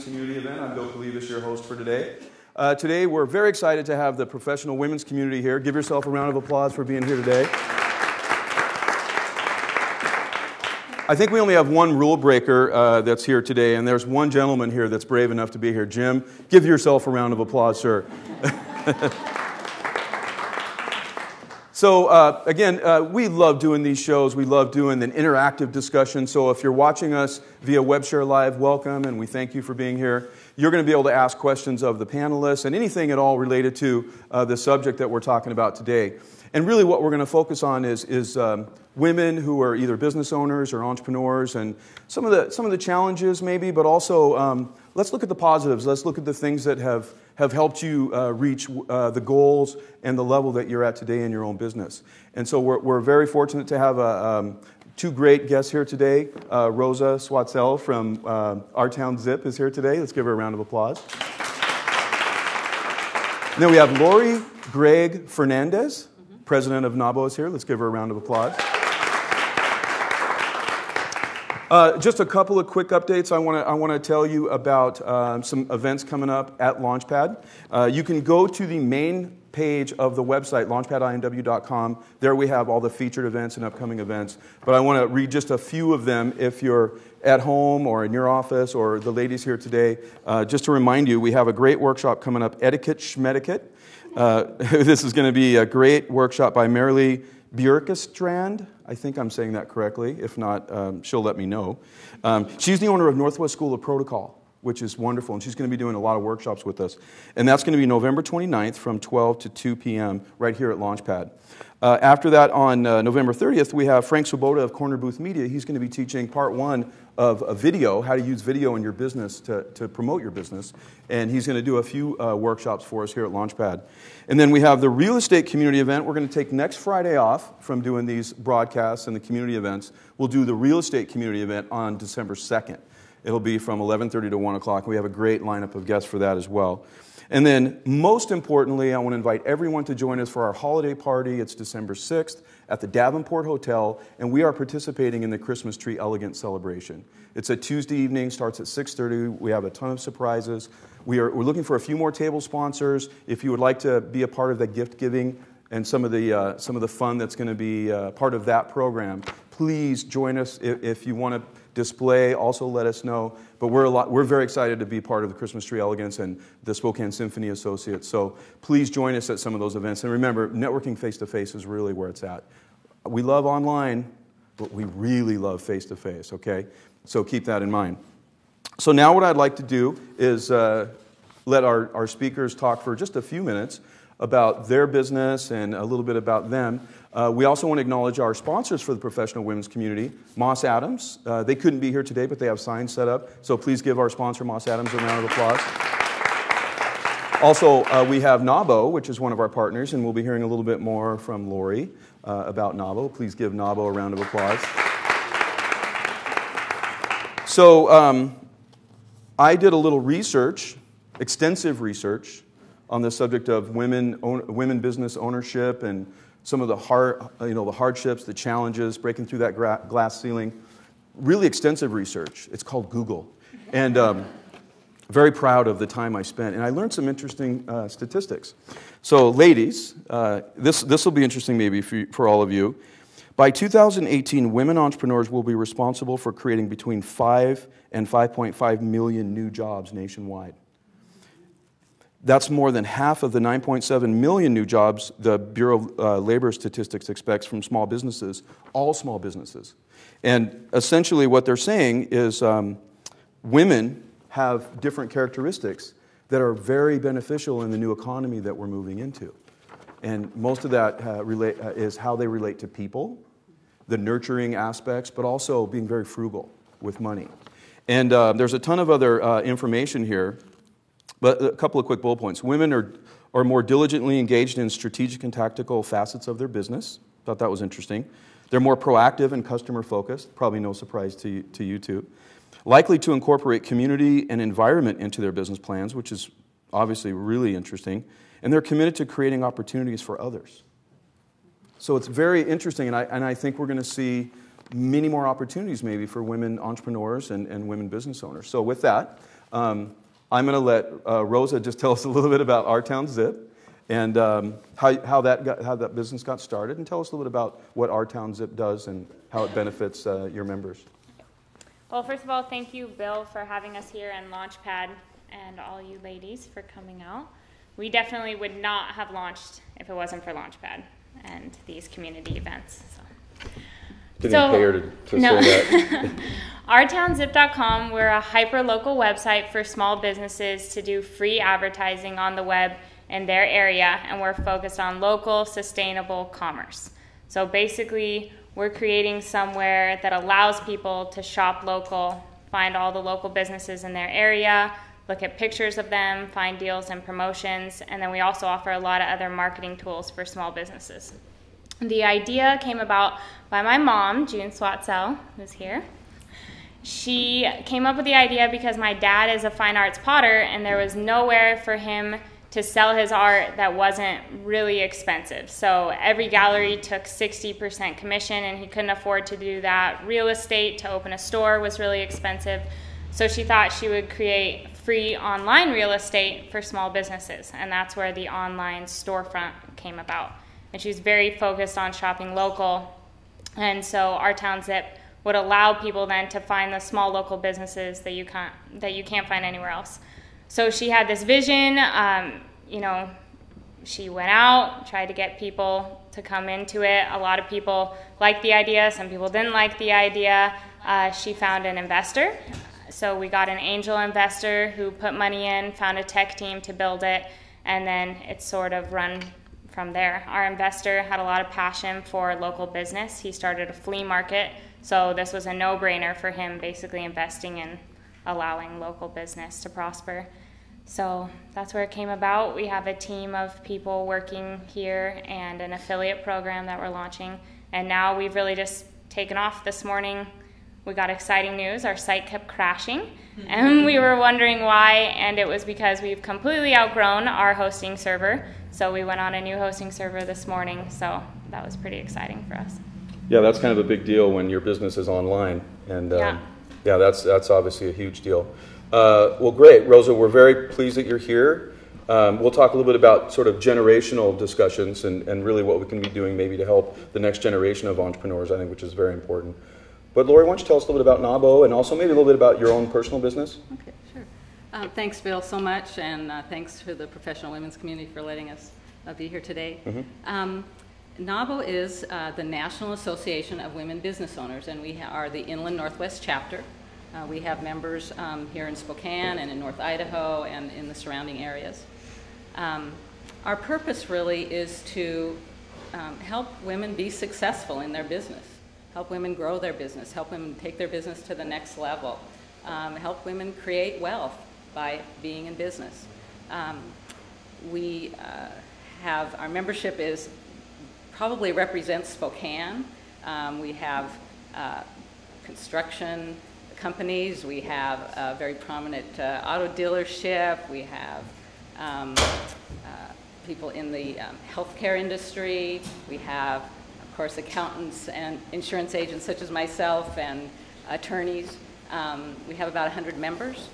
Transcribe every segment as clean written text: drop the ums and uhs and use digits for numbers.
Community event. I'm Bill Kalivas, your host for today. Today, we're very excited to have the professional women's community here. Give yourself a round of applause for being here today. I think we only have one rule breaker that's here today, and there's one gentleman here that's brave enough to be here. Jim, give yourself a round of applause, sir. So, again, we love doing these shows. We love doing an interactive discussion. So if you're watching us via WebShare Live, welcome, and we thank you for being here. You're going to be able to ask questions of the panelists and anything at all related to the subject that we're talking about today. And really what we're going to focus on is women who are either business owners or entrepreneurs and some of the challenges maybe, but also let's look at the positives. Let's look at the things that have helped you reach the goals and the level that you're at today in your own business. And so we're very fortunate to have two great guests here today. Rosa Swatzell from OurTownZip is here today. Let's give her a round of applause. And then we have Lori Gregg-Fernandez, president of NAWBO, is here. Let's give her a round of applause. Just a couple of quick updates. I want to tell you about some events coming up at Launchpad. You can go to the main page of the website, launchpadinw.com. There we have all the featured events and upcoming events. But I want to read just a few of them if you're at home or in your office or the ladies here today. Just to remind you, we have a great workshop coming up, Etiquette Schmetiquette. This is going to be a great workshop by Marilee Bjorkestrand. I think I'm saying that correctly. If not, she'll let me know. She's the owner of Northwest School of Protocol, which is wonderful, and she's going to be doing a lot of workshops with us. And that's going to be November 29th from 12 to 2 p.m. right here at Launchpad. After that, on November 30th, we have Frank Swoboda of Corner Booth Media. He's going to be teaching part one of a video, how to use video in your business to promote your business. And he's going to do a few workshops for us here at Launchpad. And then we have the real estate community event. We're going to take next Friday off from doing these broadcasts and the community events. We'll do the real estate community event on December 2nd. It'll be from 11:30 to 1 o'clock. We have a great lineup of guests for that as well. And then, most importantly, I want to invite everyone to join us for our holiday party. It's December 6th at the Davenport Hotel, and we are participating in the Christmas Tree Elegant Celebration. It's a Tuesday evening, starts at 6:30. We have a ton of surprises. We're looking for a few more table sponsors. If you would like to be a part of the gift giving and some of the fun that's going to be part of that program, please join us. If you want to display, also let us know. But we're very excited to be part of the Christmas Tree Elegance and the Spokane Symphony Associates. So please join us at some of those events. And remember, networking face-to-face is really where it's at. We love online, but we really love face-to-face, okay? So keep that in mind. So now what I'd like to do is let our speakers talk for just a few minutes about their business and a little bit about them. We also want to acknowledge our sponsors for the professional women's community, Moss Adams. They couldn't be here today, but they have signs set up. So please give our sponsor, Moss Adams, a round of applause. Also, we have NAWBO, which is one of our partners, and we'll be hearing a little bit more from Lori about NAWBO. Please give NAWBO a round of applause. So I did a little research, extensive research, on the subject of women business ownership and some of the hardships, the challenges, breaking through that glass ceiling. Really extensive research. It's called Google. And very proud of the time I spent. And I learned some interesting statistics. So ladies, this will be interesting maybe for all of you. By 2018, women entrepreneurs will be responsible for creating between 5 and 5.5 million new jobs nationwide. That's more than half of the 9.7 million new jobs the Bureau of Labor Statistics expects from small businesses, all small businesses. And essentially what they're saying is women have different characteristics that are very beneficial in the new economy that we're moving into. And most of that is how they relate to people, the nurturing aspects, but also being very frugal with money. And there's a ton of other information here. But a couple of quick bullet points. Women are more diligently engaged in strategic and tactical facets of their business. Thought that was interesting. They're more proactive and customer-focused. Probably no surprise to you two. Likely to incorporate community and environment into their business plans, which is obviously really interesting. And they're committed to creating opportunities for others. So it's very interesting, and I think we're going to see many more opportunities maybe for women entrepreneurs and women business owners. So with that, I'm going to let Rosa just tell us a little bit about OurTownZip and how that business got started, and tell us a little bit about what OurTownZip does and how it benefits your members. Well, first of all, thank you, Bill, for having us here, and Launchpad, and all you ladies for coming out. We definitely would not have launched if it wasn't for Launchpad and these community events. Didn't pay her to no. say that. OurTownZip.com, we're a hyper-local website for small businesses to do free advertising on the web in their area, and we're focused on local, sustainable commerce. So basically, we're creating somewhere that allows people to shop local, find all the local businesses in their area, look at pictures of them, find deals and promotions, and then we also offer a lot of other marketing tools for small businesses. The idea came about by my mom, June Swatzell, who's here. She came up with the idea because my dad is a fine arts potter, and there was nowhere for him to sell his art that wasn't really expensive. So every gallery took 60% commission, and he couldn't afford to do that. Real estate to open a store was really expensive. So she thought she would create free online real estate for small businesses, and that's where the online storefront came about. And she's very focused on shopping local, and so OurTownZip would allow people then to find the small local businesses that you can't find anywhere else. So she had this vision, she went out, tried to get people to come into it. A lot of people liked the idea, some people didn't like the idea. She found an investor. So we got an angel investor who put money in, found a tech team to build it, and then it's sort of run from there. Our investor had a lot of passion for local business. He started a flea market, so this was a no-brainer for him, basically investing in allowing local business to prosper. So that's where it came about. We have a team of people working here and an affiliate program that we're launching, and now we've really just taken off. This morning we got exciting news. Our site kept crashing, and we were wondering why, and it was because we've completely outgrown our hosting server. So we went on a new hosting server this morning, so that was pretty exciting for us. Yeah, that's kind of a big deal when your business is online, and that's obviously a huge deal. Well, great, Rosa. We're very pleased that you're here. We'll talk a little bit about sort of generational discussions and really what we can be doing maybe to help the next generation of entrepreneurs, I think, which is very important. But Lori, why don't you tell us a little bit about NAWBO and also maybe a little bit about your own personal business? Okay, sure. Thanks, Bill, so much, and thanks to the professional women's community for letting us be here today. Mm-hmm. NAWBO is the National Association of Women Business Owners, and we are the Inland Northwest chapter. We have members here in Spokane and in North Idaho and in the surrounding areas. Our purpose really is to help women be successful in their business, help women grow their business, help women take their business to the next level, help women create wealth by being in business. We have, our membership is probably represents Spokane. We have construction companies, we have a very prominent auto dealership, we have people in the healthcare industry, we have, of course, accountants and insurance agents such as myself and attorneys. We have about 100 members.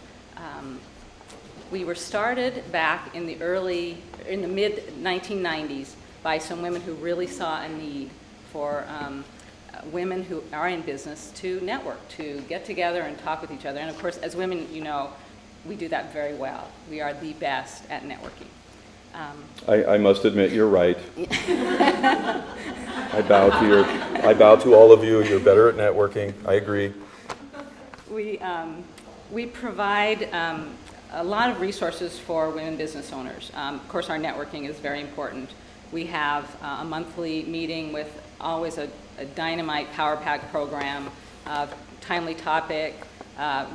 We were started back in the mid-1990s by some women who really saw a need for women who are in business to network, to get together and talk with each other. And of course, as women, you know, we do that very well. We are the best at networking. I must admit, you're right. I bow to all of you. You're better at networking. I agree. We provide a lot of resources for women business owners. Of course, our networking is very important. We have a monthly meeting with always a dynamite power pack program, timely topic,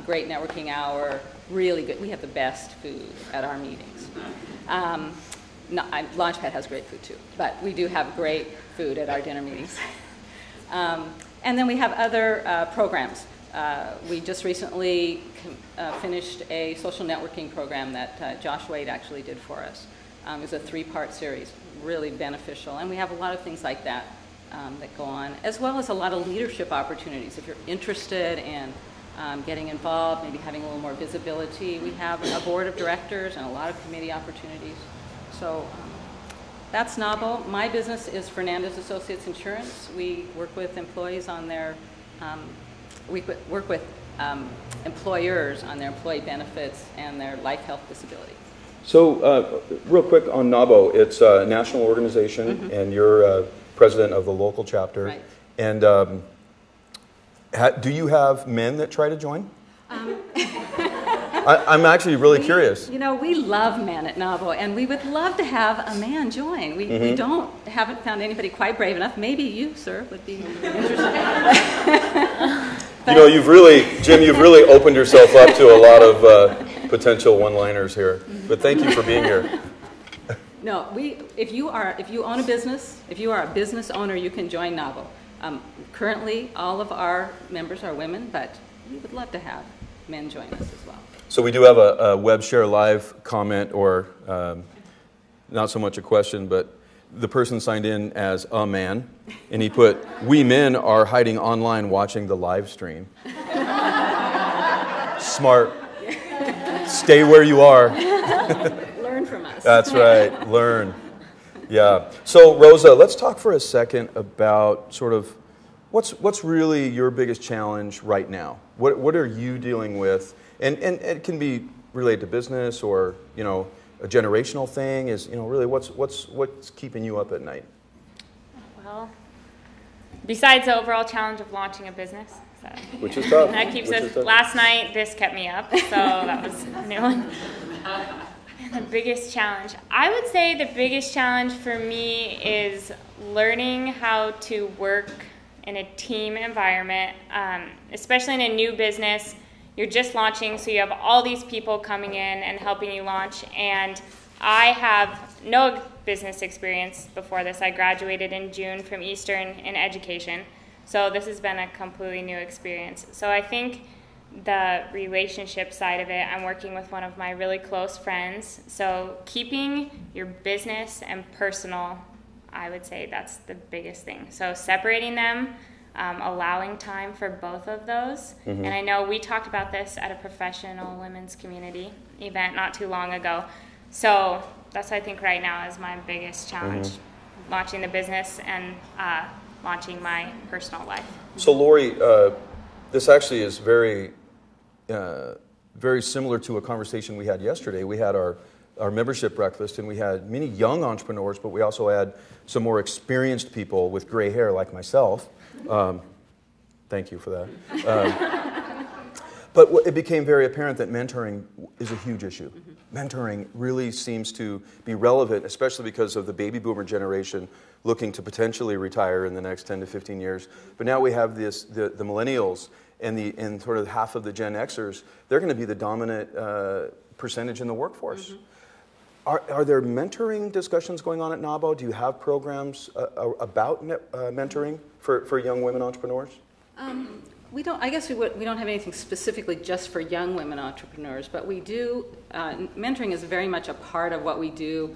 great networking hour, really good. We have the best food at our meetings. Launchpad has great food too, but we do have great food at our dinner meetings. And then we have other programs. We just recently finished a social networking program that Josh Wade actually did for us. It was a 3-part series, really beneficial. And we have a lot of things like that that go on, as well as a lot of leadership opportunities. If you're interested in getting involved, maybe having a little more visibility. We have a board of directors and a lot of committee opportunities. So that's NAWBO. My business is Fernandez Associates Insurance. We work with employees on their, employers on their employee benefits and their life, health, disability. So real quick on NAWBO, it's a national organization, and you're president of the local chapter. Right. And do you have men that try to join? I'm actually really curious. You know, we love men at NAWBO, and we would love to have a man join. We haven't found anybody quite brave enough. Maybe you, sir, would be interested. You know, you've really opened yourself up to a lot of potential one-liners here. But thank you for being here. No, if you own a business, if you are a business owner, you can join NAWBO. Currently, all of our members are women, but we would love to have men join us as well. So we do have a web share live comment, or not so much a question, but the person signed in as a man, and he put, "We men are hiding online watching the live stream." Smart. Stay where you are. Learn from us. That's right. Learn. Yeah. So Rosa, let's talk for a second about sort of what's really your biggest challenge right now. What are you dealing with? And it can be related to business or, you know, a generational thing. Is, you know, really what's keeping you up at night? Well, besides the overall challenge of launching a business. So Which is tough. that keeps us. Last night, this kept me up, so that was a new one. And the biggest challenge, I would say the biggest challenge for me is learning how to work in a team environment, especially in a new business. You're just launching, so you have all these people coming in and helping you launch. And I have no business experience before this. I graduated in June from Eastern in education. So this has been a completely new experience. So I think the relationship side of it, I'm working with one of my really close friends. So keeping your business and personal, I would say that's the biggest thing. So separating them, allowing time for both of those. And I know we talked about this at a professional women's community event not too long ago. So that's, I think, right now is my biggest challenge, launching the business and launching my personal life. So Lori, this actually is very similar to a conversation we had yesterday. We had our membership breakfast, and we had many young entrepreneurs, but we also had some more experienced people with gray hair like myself. Thank you for that. But it became very apparent that mentoring is a huge issue. Mentoring really seems to be relevant, especially because of the baby boomer generation looking to potentially retire in the next 10 to 15 years. But now we have the millennials and sort of half of the Gen Xers. They're going to be the dominant percentage in the workforce. Are there mentoring discussions going on at NAWBO? Do you have programs about mentoring for young women entrepreneurs? We don't. I guess we don't have anything specifically just for young women entrepreneurs, but we do. Mentoring is very much a part of what we do,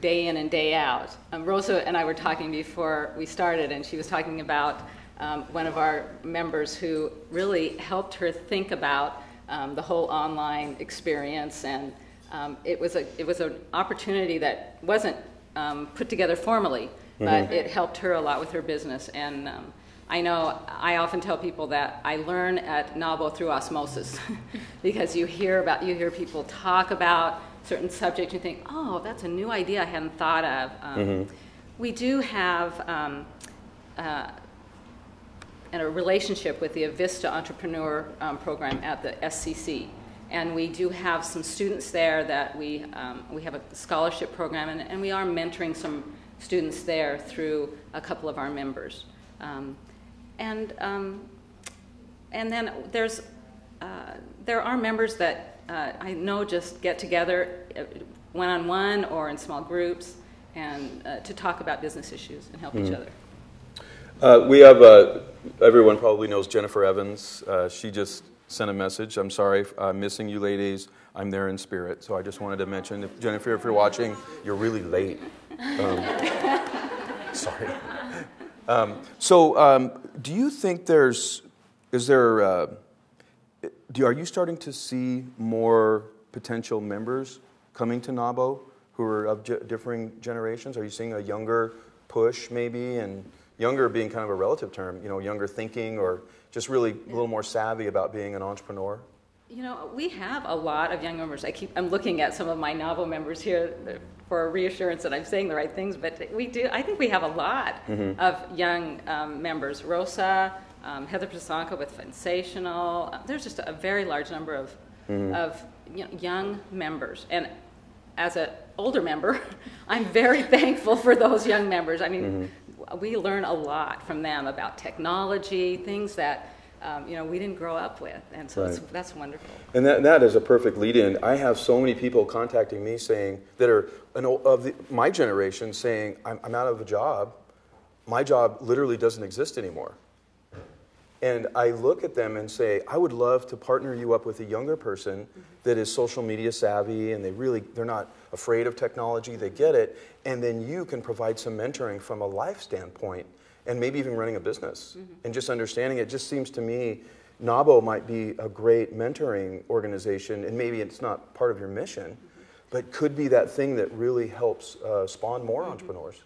day in and day out. Rosa and I were talking before we started, and she was talking about one of our members who really helped her think about the whole online experience, and it was an opportunity that wasn't put together formally, but it helped her a lot with her business. And I know I often tell people that I learn at NAWBO through osmosis, because you hear people talk about certain subjects, you think, oh, that's a new idea I hadn't thought of. We do have a relationship with the Avista Entrepreneur program at the SCC. And we do have some students there that we have a scholarship program, and we are mentoring some students there through a couple of our members. And then there are members that I know just get together one-on-one or in small groups and to talk about business issues and help each other. We have, everyone probably knows Jennifer Evans. She just sent a message. I'm sorry, I'm missing you ladies. I'm there in spirit. So I just wanted to mention, Jennifer, if you're watching, you're really late. Sorry. So do you think is there Are you starting to see more potential members coming to NAWBO who are of differing generations? Are you seeing a younger push maybe, and younger being kind of a relative term, younger thinking or just really a little more savvy about being an entrepreneur? We have a lot of young members. I'm looking at some of my NAWBO members here for reassurance that I'm saying the right things, but I think we have a lot of young members. Rosa, Heather Prasanko with Sensational. There's just a very large number of young members. And as an older member, I'm very thankful for those young members. I mean, we learn a lot from them about technology, things that we didn't grow up with, and so that's wonderful. And that is a perfect lead-in. I have so many people contacting me saying that are my generation saying, I'm out of a job. My job literally doesn't exist anymore. And I look at them and say, I would love to partner you up with a younger person that is social media savvy, and they're not afraid of technology, they get it, and then you can provide some mentoring from a life standpoint, and maybe even running a business. And just understanding it just seems to me, NAWBO might be a great mentoring organization, and maybe it's not part of your mission, but could be that thing that really helps spawn more entrepreneurs.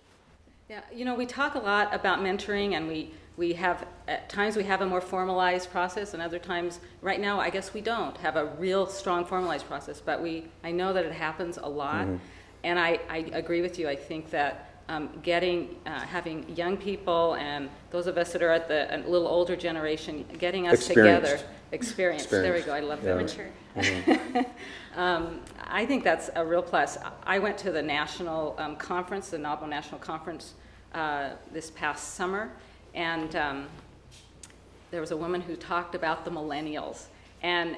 Yeah, we talk a lot about mentoring, and we have, at times we have a more formalized process, and other times, right now, I guess we don't have a real strong formalized process, but I know that it happens a lot, and I agree with you. I think that having young people and those of us that are at a little older generation, getting us together, experience. There we go, I love that. Mature. I think that's a real plus. I went to the national conference, the NAWBO National Conference, this past summer, and there was a woman who talked about the millennials, and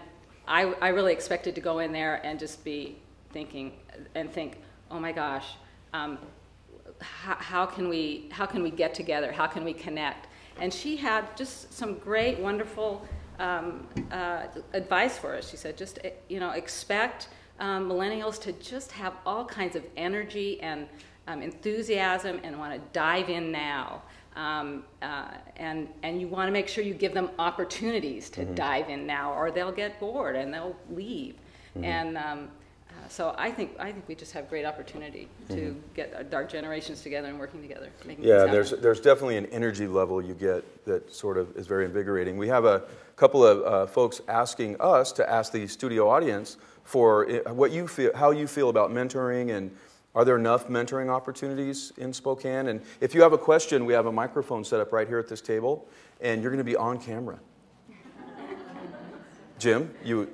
I really expected to go in there and just be think, oh my gosh, how can we get together? How can we connect? And she had just some great, wonderful advice for us. She said, just expect millennials to just have all kinds of energy and enthusiasm and want to dive in now. And you want to make sure you give them opportunities to dive in now, or they'll get bored and they'll leave. And so I think we just have great opportunity to get our generations together and working together. There's definitely an energy level you get that sort of is very invigorating. We have a couple of folks asking us to ask the studio audience for what you feel, how you feel about mentoring, and are there enough mentoring opportunities in Spokane? And if you have a question, we have a microphone set up right here at this table, and you're going to be on camera. Jim, you.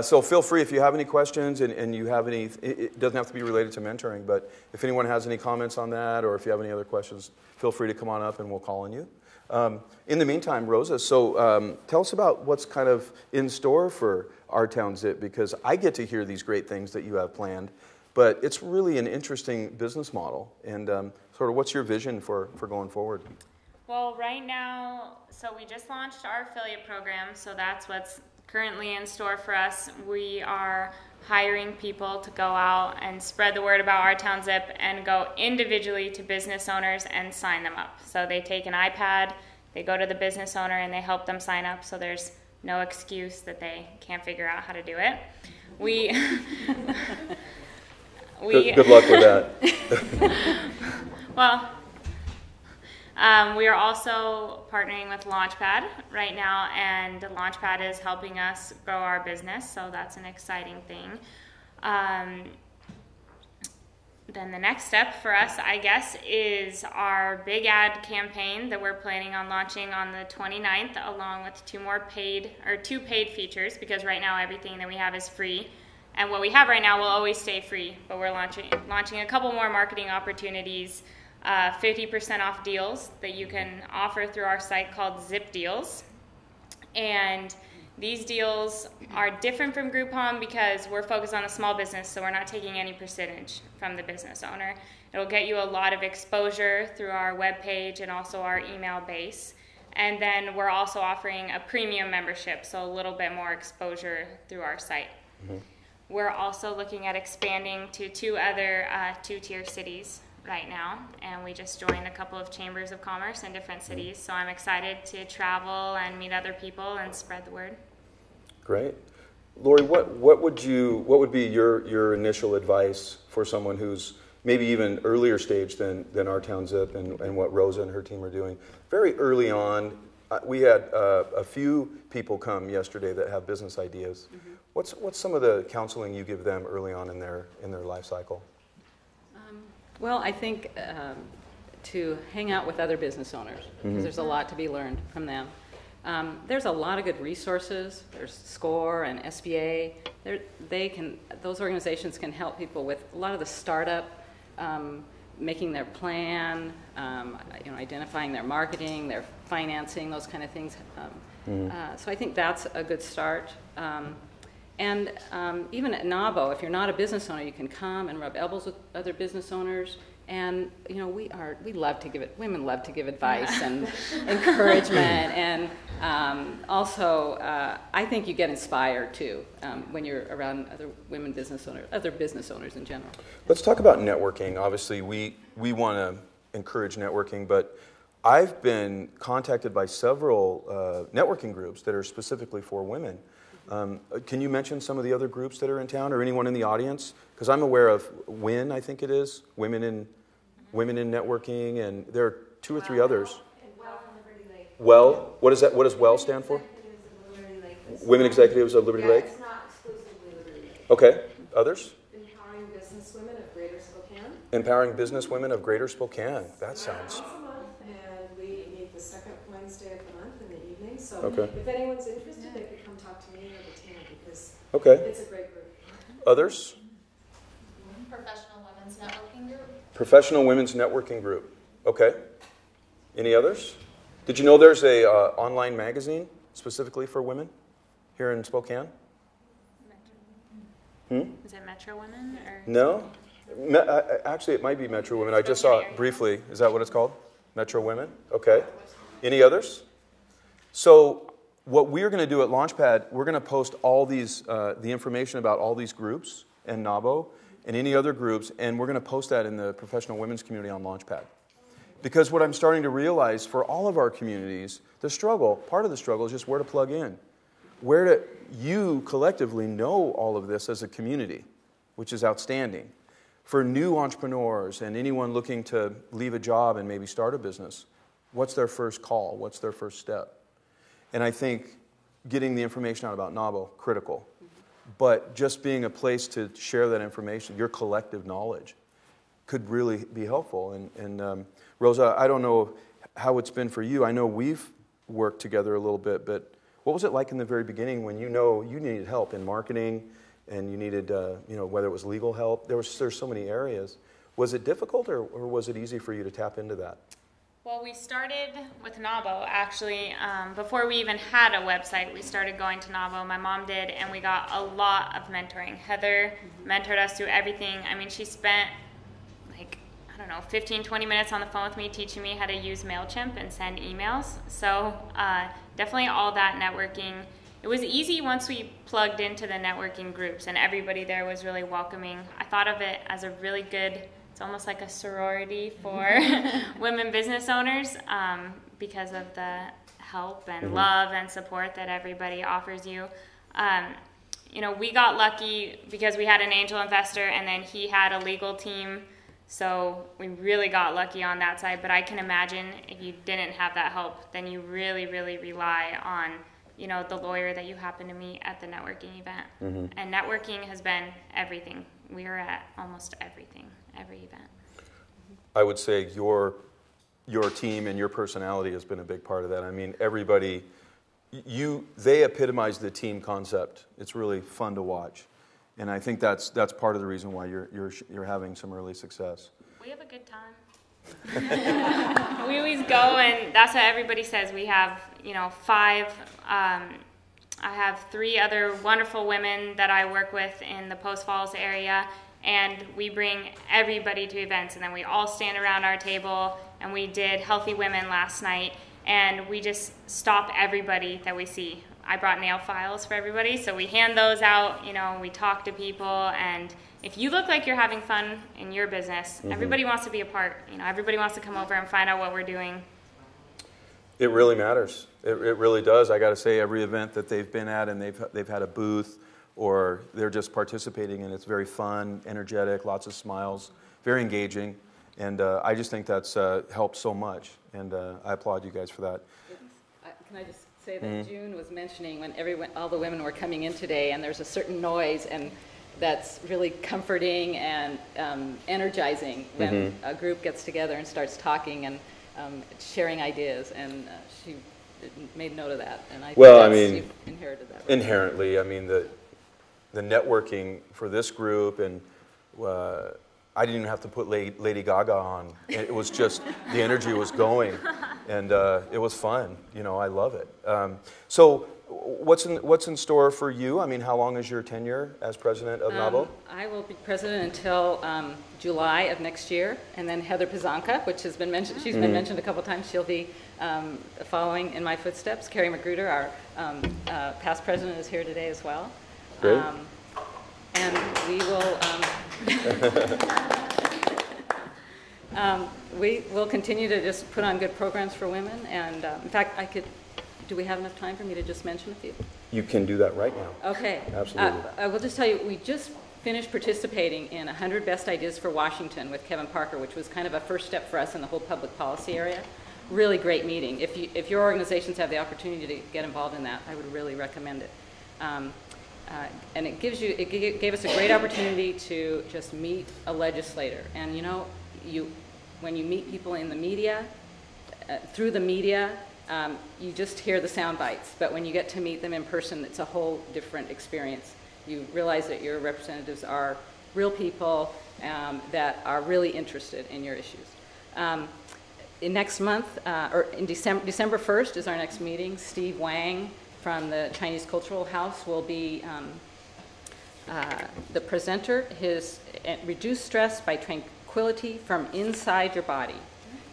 So feel free if you have any questions and you have any, it doesn't have to be related to mentoring, but if anyone has any comments on that, or if you have any other questions, feel free to come on up and we'll call on you. In the meantime, Rosa, so tell us about what's kind of in store for OurTownZip, because I get to hear these great things that you have planned, but it's really an interesting business model. And sort of what's your vision for going forward? Well, right now, so we just launched our affiliate program, so that's what's currently in store for us. We are hiring people to go out and spread the word about OurTownZip and go individually to business owners and sign them up. So they take an iPad, they go to the business owner, and they help them sign up, so there's no excuse that they can't figure out how to do it. Good luck with that. Well, we are also partnering with Launchpad right now, and Launchpad is helping us grow our business, so that's an exciting thing. Then the next step for us, I guess, is our big ad campaign that we're planning on launching on the 29th, along with two paid features, because right now everything that we have is free. And what we have right now will always stay free, but we're launching a couple more marketing opportunities, 50% off deals that you can offer through our site called Zip Deals. And these deals are different from Groupon because we're focused on a small business, so we're not taking any percentage from the business owner. It'll get you a lot of exposure through our webpage and also our email base. And then we're also offering a premium membership, so a little bit more exposure through our site. we're also looking at expanding to 2 other two-tier cities right now, and we just joined a couple of chambers of commerce in different cities, so I'm excited to travel and meet other people and spread the word. Great. Lori, what would be your initial advice for someone who's maybe even earlier stage than OurTownZip and what Rosa and her team are doing? Very early on, we had a few people come yesterday that have business ideas. Mm-hmm. What's some of the counseling you give them early on in their life cycle? Well, I think to hang out with other business owners, because there's a lot to be learned from them. There's a lot of good resources. There's SCORE and SBA. Those organizations can help people with a lot of the startup, making their plan, identifying their marketing, their financing, those kind of things. So I think that's a good start. And even at NAWBO, if you're not a business owner, you can come and rub elbows with other business owners. And women love to give advice and encouragement, and also I think you get inspired too when you're around other other business owners in general. Let's talk about networking. Obviously, we want to encourage networking, but I've been contacted by several networking groups that are specifically for women. Can you mention some of the other groups that are in town, or anyone in the audience? Because I'm aware of WIN, I think it is, Women in Networking, and there are 2 or 3 others. Well, what is that? What does WELL stand for? Women Executives of Liberty Lake. It's not exclusively Liberty Lake. Okay. Others? Empowering Business Women of Greater Spokane. Empowering Business Women of Greater Spokane. That sounds. Once a month, and we meet the second Wednesday of the month in the evening. So okay. If anyone's interested, they could come talk to me or the team, because it's a great group. Others? Professional Women's Networking Group. Professional Women's Networking Group. Okay. Any others? Did you know there's a online magazine specifically for women here in Spokane? Is it Metro Women? Or? No. Actually, it might be Metro Women. I just saw it briefly. Is that what it's called? Metro Women? Okay. Any others? So what we're going to do at Launchpad, we're going to post all these, the information about all these groups and NAWBO and any other groups, and we're going to post that in the professional women's community on Launchpad. Because what I'm starting to realize for all of our communities, part of the struggle is just where to plug in. Where do you collectively know all of this as a community, which is outstanding. For new entrepreneurs and anyone looking to leave a job and maybe start a business, what's their first call? What's their first step? And I think getting the information out about NAWBO, critical. But just being a place to share that information, your collective knowledge, could really be helpful. And Rosa, I don't know how it's been for you. I know we've worked together a little bit, but what was it like in the very beginning when you needed help in marketing and you needed, whether it was legal help? There's so many areas. Was it difficult or was it easy for you to tap into that? Well, we started with NAWBO, actually. Before we even had a website, we started going to NAWBO. My mom did, and we got a lot of mentoring. Heather mentored us through everything. I mean, she spent 15, 20 minutes on the phone with me teaching me how to use MailChimp and send emails. So definitely all that networking. It was easy once we plugged into the networking groups and everybody there was really welcoming. I thought of it as a really good, it's almost like a sorority for women business owners because of the help and love and support that everybody offers you. We got lucky because we had an angel investor and then he had a legal team. So we really got lucky on that side, but I can imagine if you didn't have that help, then you really, really rely on, the lawyer that you happen to meet at the networking event. Mm-hmm. And networking has been everything. We are at almost everything, every event. I would say your team and your personality has been a big part of that. I mean, everybody, they epitomize the team concept. It's really fun to watch. And I think that's part of the reason why you're having some early success. We have a good time. We always go, and that's what everybody says. We have, 5. I have 3 other wonderful women that I work with in the Post Falls area, and we bring everybody to events, and then we all stand around our table, and we did Healthy Women last night, and we just stop everybody that we see. I brought nail files for everybody, so we hand those out, we talk to people, and if you look like you're having fun in your business, everybody wants to be a part. Everybody wants to come over and find out what we're doing. It really matters. It really does. I got to say, every event that they've been at and they've had a booth or they're just participating, and it's very fun, energetic, lots of smiles, very engaging, and I just think that's helped so much, and I applaud you guys for that. Can I just say that June was mentioning when all the women were coming in today, and there's a certain noise, and that's really comforting and energizing when a group gets together and starts talking and sharing ideas, and she made note of that, and you've inherited that. Inherently, the networking for this group, and I didn't even have to put Lady Gaga on. It was just, the energy was going, and it was fun. I love it. So what's in store for you? How long is your tenure as president of NAWBO? I will be president until July of next year, and then Heather Pizanka, which has been mentioned, she's been mentioned a couple times, she'll be following in my footsteps. Carrie Magruder, our past president, is here today as well. Great. And we will we will continue to just put on good programs for women, and in fact, do we have enough time for me to just mention a few? You can do that right now. Okay. Absolutely. I will just tell you, we just finished participating in 100 Best Ideas for Washington with Kevin Parker, which was kind of a first step for us in the whole public policy area. Really great meeting. If your organizations have the opportunity to get involved in that, I would really recommend it. And it gave us a great opportunity to just meet a legislator. And when you meet people in the media, through the media, you just hear the sound bites. But when you get to meet them in person, it's a whole different experience. You realize that your representatives are real people that are really interested in your issues. Next month, or in December 1st is our next meeting. Steve Wang from the Chinese Cultural House will be the presenter. His Reduce Stress by Tranquility from Inside Your Body.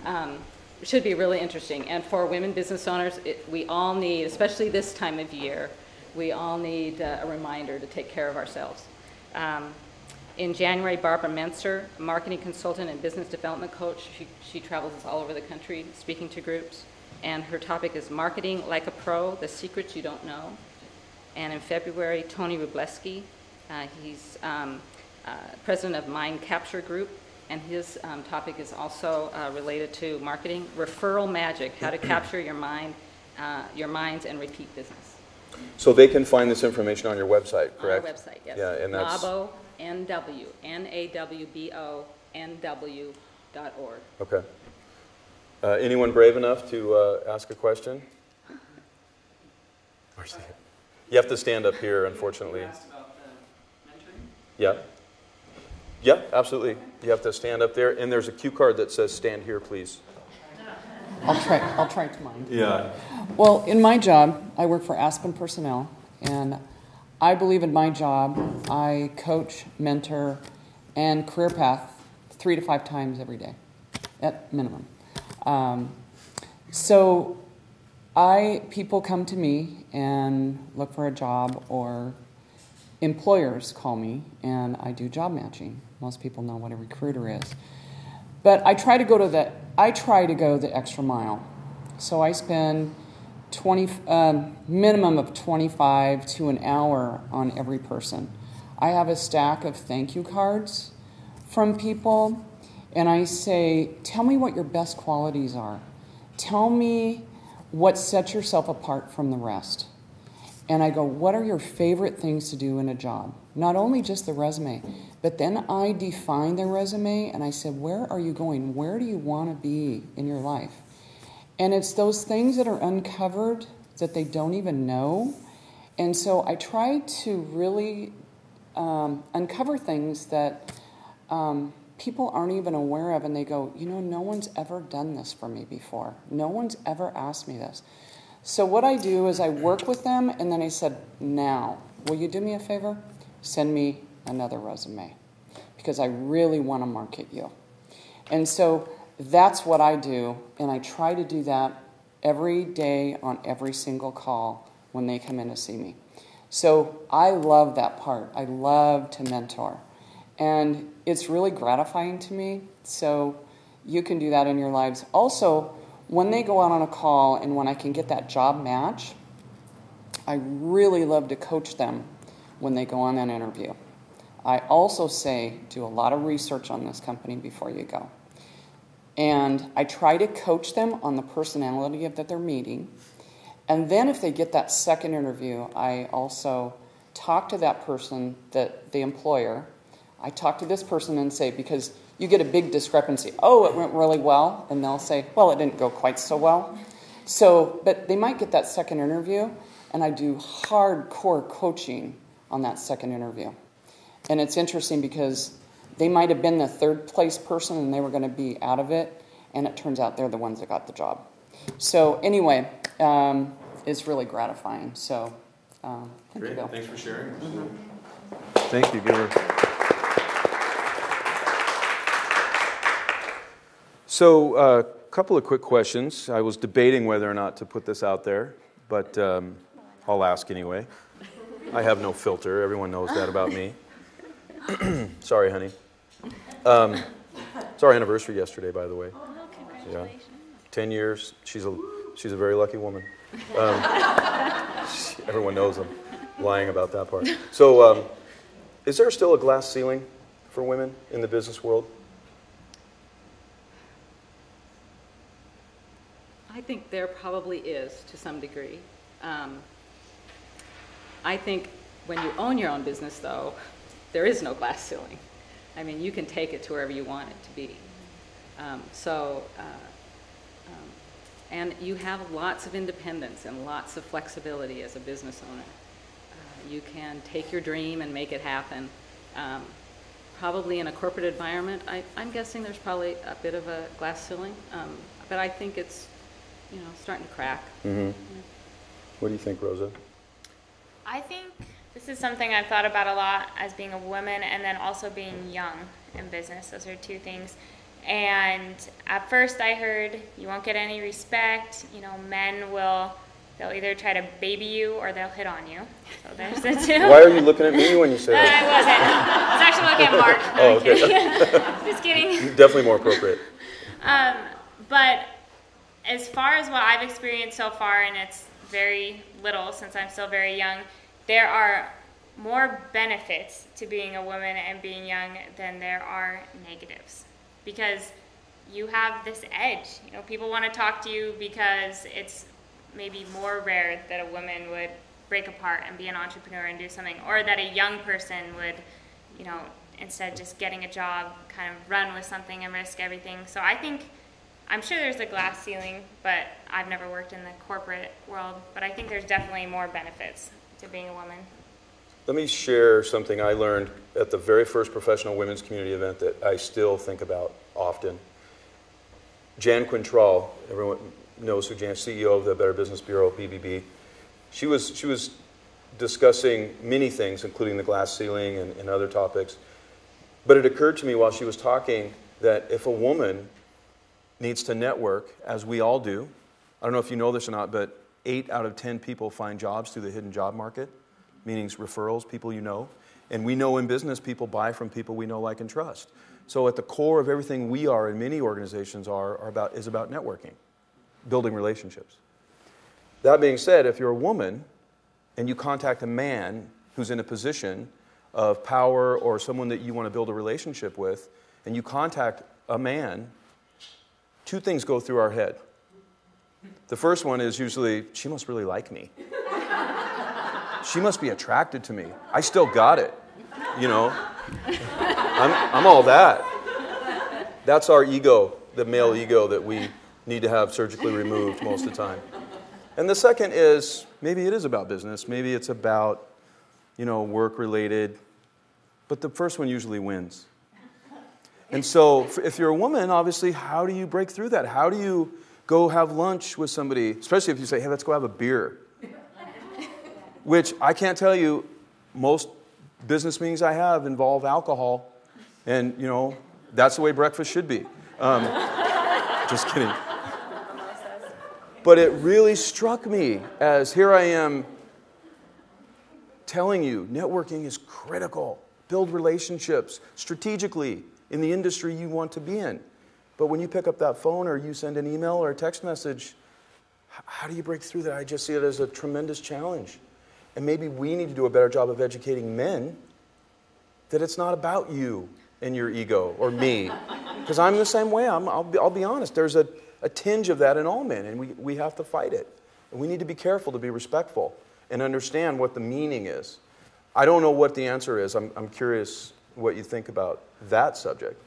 It should be really interesting. And for women business owners, we all need, especially this time of year, we all need a reminder to take care of ourselves. In January, Barbara Menser, a marketing consultant and business development coach, she travels all over the country speaking to groups. And her topic is Marketing Like a Pro, The Secrets You Don't Know. And in February, Tony Rubleski, he's president of Mind Capture Group, and his topic is also related to marketing, Referral Magic, how to capture your minds and repeat business. So they can find this information on your website, correct? On our website, yes. Yeah, and that's NAWBO, N-W, N-A-W-B-O, N-W.org. Okay. Anyone brave enough to ask a question? You have to stand up here, unfortunately. You asked about the mentoring? Yeah. Yeah, absolutely. You have to stand up there, and there's a cue card that says "Stand here, please." I'll try to mind. Yeah. Well, in my job, I work for Aspen Personnel, and I believe in my job, I coach, mentor, and career path 3 to 5 times every day, at minimum. So people come to me and look for a job, or employers call me, and I do job matching. Most people know what a recruiter is. But I try to go the extra mile. So I spend minimum of 25 to an hour on every person. I have a stack of thank you cards from people, and I say, tell me what your best qualities are. Tell me what sets yourself apart from the rest. And I go, what are your favorite things to do in a job? Not only just the resume, but then I define the resume and I said, where are you going? Where do you want to be in your life? And it's those things that are uncovered that they don't even know. And so I try to really uncover things that people aren't even aware of, and they go, no one's ever done this for me before. No one's ever asked me this. So what I do is I work with them, and then I said, now, will you do me a favor? Send me another resume, because I really want to market you. And so that's what I do, and I try to do that every day on every single call when they come in to see me. So I love that part. I love to mentor. And it's really gratifying to me. So you can do that in your lives. Also, when they go out on a call and when I can get that job match, I really love to coach them when they go on that interview. I also say, do a lot of research on this company before you go. And I try to coach them on the personality that they're meeting. And then if they get that second interview, I also talk to that person, the employer. I talk to this person and say, because you get a big discrepancy. Oh, it went really well. And they'll say, well, it didn't go quite so well. So, but they might get that second interview, and I do hardcore coaching on that second interview. And it's interesting because they might have been the third place person and they were going to be out of it, and it turns out they're the ones that got the job. So anyway, it's really gratifying. So thank you, Bill. Thanks for sharing. Thank you, Giver. So a couple of quick questions. I was debating whether or not to put this out there, but I'll ask anyway. I have no filter. Everyone knows that about me. Sorry, honey. It's our anniversary yesterday, by the way. Oh, congratulations. Yeah. 10 years. She's a very lucky woman. Everyone knows I'm lying about that part. So is there still a glass ceiling for women in the business world? I think there probably is to some degree. I think when you own your own business, though, there is no glass ceiling. I mean, you can take it to wherever you want it to be. And you have lots of independence and lots of flexibility as a business owner. You can take your dream and make it happen. Probably in a corporate environment, I'm guessing there's probably a bit of a glass ceiling, but I think it's starting to crack. Mm-hmm. Yeah. What do you think, Rosa? I think this is something I've thought about a lot as being a woman and then also being young in business. Those are two things. And at first I heard you won't get any respect. Men they'll either try to baby you or they'll hit on you. So there's the two. Why are you looking at me when you say that? I wasn't. I was actually looking at Mark. No, oh, okay. Just kidding. Definitely more appropriate. But as far as what I've experienced so far, and it's very little since I'm still very young, there are more benefits to being a woman and being young than there are negatives. Because you have this edge. People want to talk to you because it's maybe more rare that a woman would break apart and be an entrepreneur and do something, or that a young person would, instead of just getting a job, kind of run with something and risk everything. So I'm sure there's a glass ceiling, but I've never worked in the corporate world. But I think there's definitely more benefits to being a woman. Let me share something I learned at the very first professional women's community event that I still think about often. Jan Quintrall, everyone knows who Jan, CEO of the Better Business Bureau, BBB. She was discussing many things, including the glass ceiling and other topics. But it occurred to me while she was talking that if a woman needs to network, as we all do, I don't know if you know this or not, but 8 out of 10 people find jobs through the hidden job market. Meaning referrals, people you know. And we know in business, people buy from people we know, like, and trust. So at the core of everything we are and many organizations is about networking, building relationships. That being said, if you're a woman and you contact a man who's in a position of power or someone that you want to build a relationship with, and you contact a man, 2 things go through our head. The first one is usually, she must really like me. She must be attracted to me. I still got it, I'm all that. That's our ego, the male ego that we need to have surgically removed most of the time. And the second is, maybe it is about business. Maybe it's about, work-related. But the first one usually wins. And so if you're a woman, obviously, how do you break through that? How do you go have lunch with somebody, especially if you say, hey, let's go have a beer? Which I can't tell you, most business meetings I have involve alcohol. And, that's the way breakfast should be. Just kidding. But it really struck me as here I am telling you networking is critical. Build relationships strategically in the industry you want to be in. But when you pick up that phone or you send an email or a text message, how do you break through that? I just see it as a tremendous challenge. And maybe we need to do a better job of educating men that it's not about you and your ego or me. Because I'm the same way. I'll be honest. There's a tinge of that in all men, and we have to fight it. And we need to be careful to be respectful and understand what the meaning is. I don't know what the answer is. I'm curious what you think about that subject.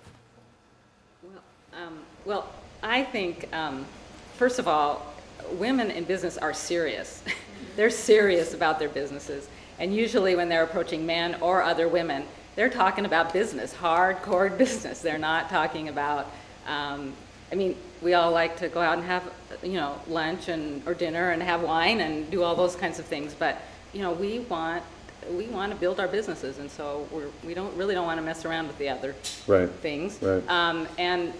Well, I think, first of all, women in business are serious. They're serious about their businesses. And usually when they're approaching men or other women, they're talking about business, hardcore business. They're not talking about, we all like to go out and have, lunch or dinner and have wine and do all those kinds of things. But, we want to build our businesses, and so we don't want to mess around with the other things. Right. And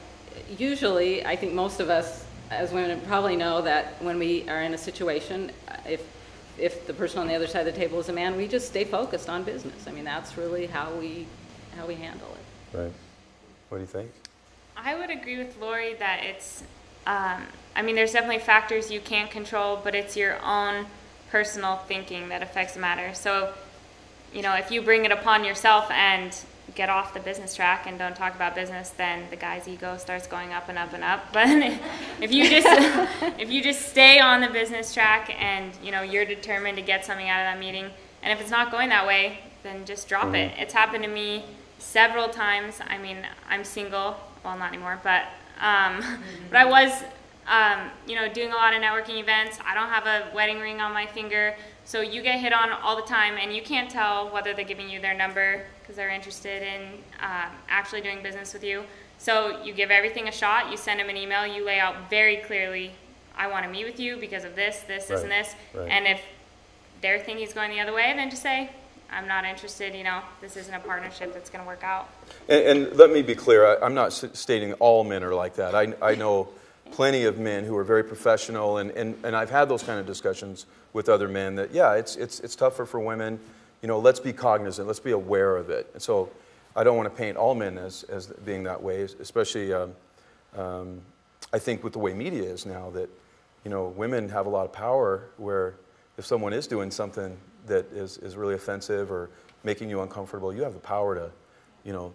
usually, I think most of us as women probably know that when we are in a situation, if the person on the other side of the table is a man, we just stay focused on business. I mean, that's really how we handle it. Right. What do you think? I would agree with Lori that it's, there's definitely factors you can't control, but it's your own personal thinking that affects the matter. So, if you bring it upon yourself and get off the business track and don't talk about business, then the guy's ego starts going up and up and up. But if you just stay on the business track and you're determined to get something out of that meeting, and if it's not going that way, then just drop it. It's happened to me several times. I mean, I'm single, well, not anymore, but I was doing a lot of networking events. I don't have a wedding ring on my finger. So you get hit on all the time, and you can't tell whether they're giving you their number because they're interested in actually doing business with you. So you give everything a shot. You send them an email. You lay out very clearly, I want to meet with you because of this, and this. Right. And if their thinking is going the other way, then just say, I'm not interested. This isn't a partnership that's going to work out. And let me be clear. I'm not stating all men are like that. I know plenty of men who are very professional, and I've had those kind of discussions with other men that, it's tougher for women. Let's be cognizant. Let's be aware of it. And so I don't want to paint all men as being that way, especially I think with the way media is now that, women have a lot of power where if someone is doing something that is really offensive or making you uncomfortable, you have the power to,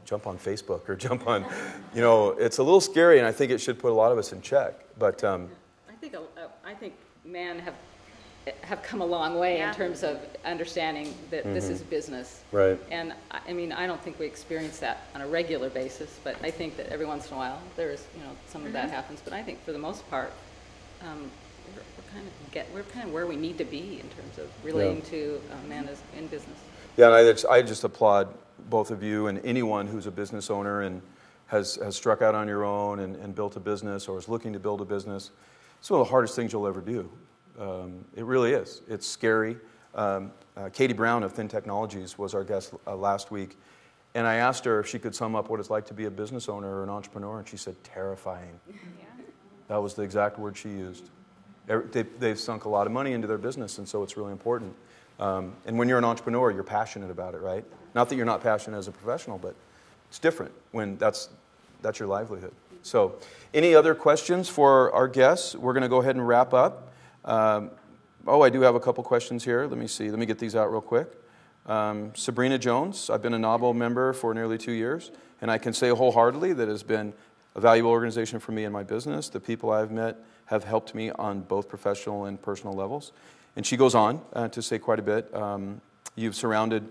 jump on Facebook or jump on, it's a little scary, and I think it should put a lot of us in check. But I think men have come a long way in terms of understanding that this is business. Right. And I don't think we experience that on a regular basis, but I think that every once in a while there is, some of that happens. But I think for the most part, we're kind of where we need to be in terms of relating to men as in business. Yeah, and I just applaud both of you and anyone who's a business owner and has struck out on your own and built a business or is looking to build a business. It's one of the hardest things you'll ever do. It really is. It's scary. Katie Brown of Thin Technologies was our guest last week, and I asked her if she could sum up what it's like to be a business owner or an entrepreneur, and she said terrifying. Yeah. That was the exact word she used. They've sunk a lot of money into their business, and so it's really important. And when you're an entrepreneur, you're passionate about it, right? Not that you're not passionate as a professional, but it's different when that's your livelihood. So any other questions for our guests? We're going to go ahead and wrap up. I do have a couple questions here. Let me see. Let me get these out real quick. Sabrina Jones. I've been a NAWBO member for nearly 2 years, and I can say wholeheartedly that it has been a valuable organization for me and my business. The people I've met have helped me on both professional and personal levels. And she goes on to say quite a bit. You're surrounded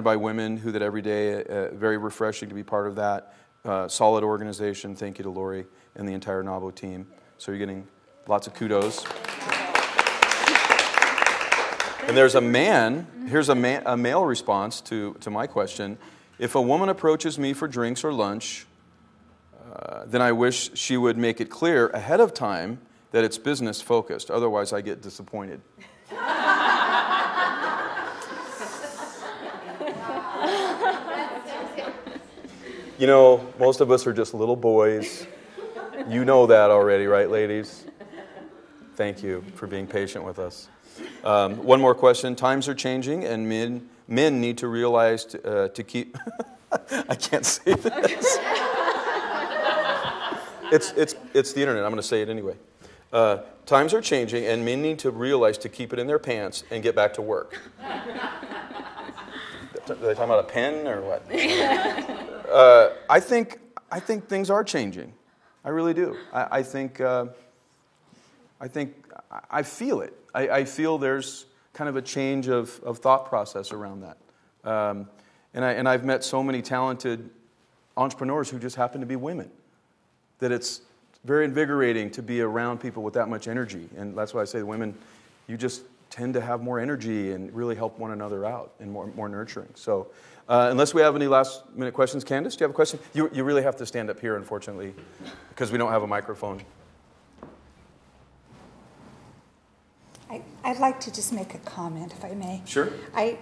by women who that every day, very refreshing to be part of that solid organization. Thank you to Lori and the entire NAWBO team. So you're getting lots of kudos. And there's a man, here's a male response to my question. If a woman approaches me for drinks or lunch, then I wish she would make it clear ahead of time that it's business focused. Otherwise, I get disappointed. Most of us are just little boys. You know that already, right, ladies? Thank you for being patient with us. One more question. Times are changing, and men need to realize to keep... I can't say this. It's the internet. I'm going to say it anyway. Times are changing, and men need to realize to keep it in their pants and get back to work. Are they talking about a pen or what? I think things are changing. I really do. I feel it. I feel there's kind of a change of thought process around that. And I've met so many talented entrepreneurs who just happen to be women, that it's very invigorating to be around people with that much energy. And that's why I say women, you just tend to have more energy and really help one another out and more nurturing. So unless we have any last minute questions, Candace, do you have a question? You really have to stand up here, unfortunately, because we don't have a microphone. I'd like to just make a comment, if I may. Sure. I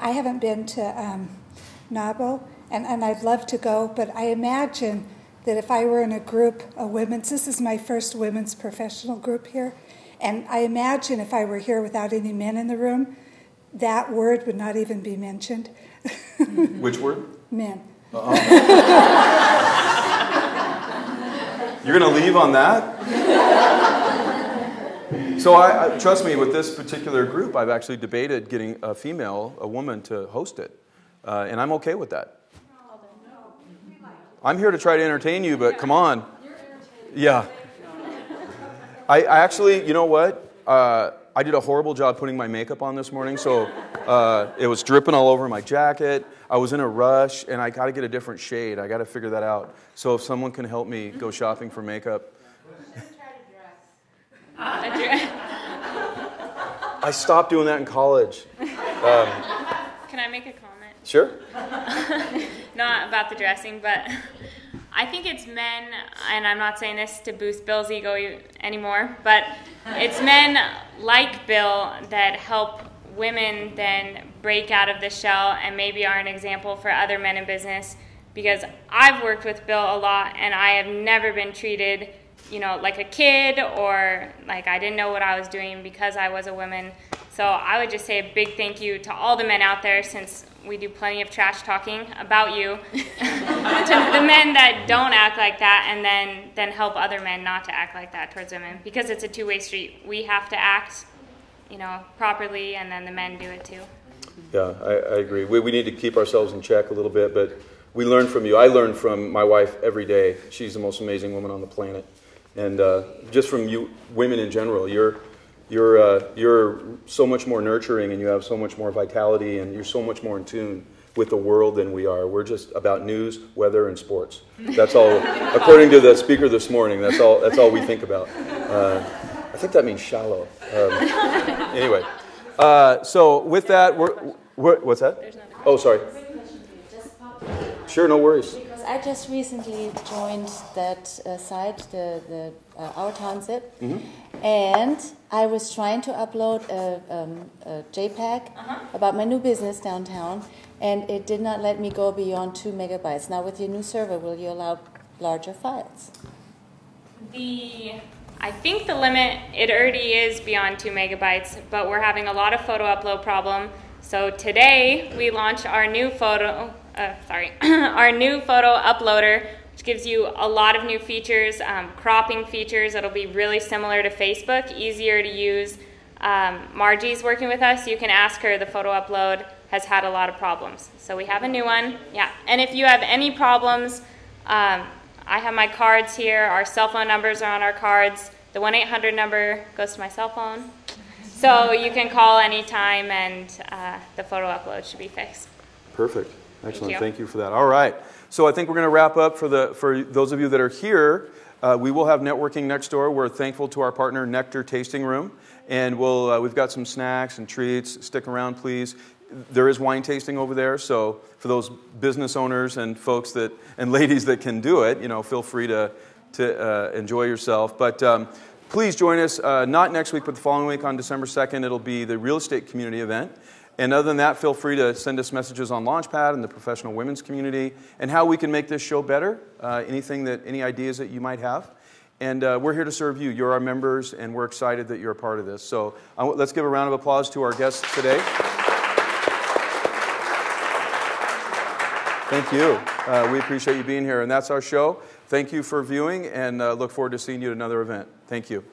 haven't been to NAWBO, and I'd love to go, but I imagine that if I were in a group of women's, this is my first women's professional group here, and I imagine if I were here without any men in the room, that word would not even be mentioned. Which word? Men. You're going to leave on that? So I trust me, with this particular group, I've actually debated getting a woman, to host it. And I'm okay with that. I'm here to try to entertain you, but come on. Yeah. I actually, you know what? I did a horrible job putting my makeup on this morning, so it was dripping all over my jacket. I was in a rush, and I got to get a different shade. I got to figure that out. So if someone can help me go shopping for makeup. I stopped doing that in college. Can I make a comment? Sure. Not about the dressing, but I think it's men, and I'm not saying this to boost Bill's ego anymore, but it's men like Bill that help women then break out of the shell and maybe are an example for other men in business, because I've worked with Bill a lot, and I have never been treated like a kid, or like I didn't know what I was doing because I was a woman. So I would just say a big thank you to all the men out there, since we do plenty of trash talking about you, to the men that don't act like that, and then help other men not to act like that towards women, because it's a two-way street. We have to act, properly, and then the men do it too. Yeah, I agree. We need to keep ourselves in check a little bit, but we learn from you. I learn from my wife every day. She's the most amazing woman on the planet. And just from you women in general, you're so much more nurturing, and you have so much more vitality, and you're so much more in tune with the world than we are. We're just about news, weather, and sports. That's all, according to the speaker this morning, that's all we think about. I think that means shallow. Anyway, so with that, what's that? Oh, sorry. Sure, no worries. Because I just recently joined that site, the OurTownZip, and I was trying to upload a JPEG about my new business downtown, and it did not let me go beyond 2 megabytes. Now, with your new server, will you allow larger files? I think the limit, it already is beyond 2 megabytes, but we're having a lot of photo upload problem. So today we launched our new photo uploader, which gives you a lot of new features, cropping features. It'll be really similar to Facebook, easier to use. Margie's working with us. You can ask her. The photo upload has had a lot of problems. So we have a new one. Yeah. And if you have any problems, I have my cards here. Our cell phone numbers are on our cards. The 1-800 number goes to my cell phone. So you can call anytime, and the photo upload should be fixed. Perfect. Excellent. Thank you for that. All right. So I think we're going to wrap up. For those of you that are here, we will have networking next door. We're thankful to our partner, Nectar Tasting Room. And we've got some snacks and treats. Stick around, please. There is wine tasting over there. So for those business owners and folks and ladies that can do it, feel free to enjoy yourself. But please join us, not next week, but the following week on December 2nd. It'll be the real estate community event. And other than that, feel free to send us messages on Launchpad and the professional women's community and how we can make this show better, any ideas that you might have. And we're here to serve you. You're our members, and we're excited that you're a part of this. So let's give a round of applause to our guests today. Thank you. We appreciate you being here. And that's our show. Thank you for viewing, and look forward to seeing you at another event. Thank you.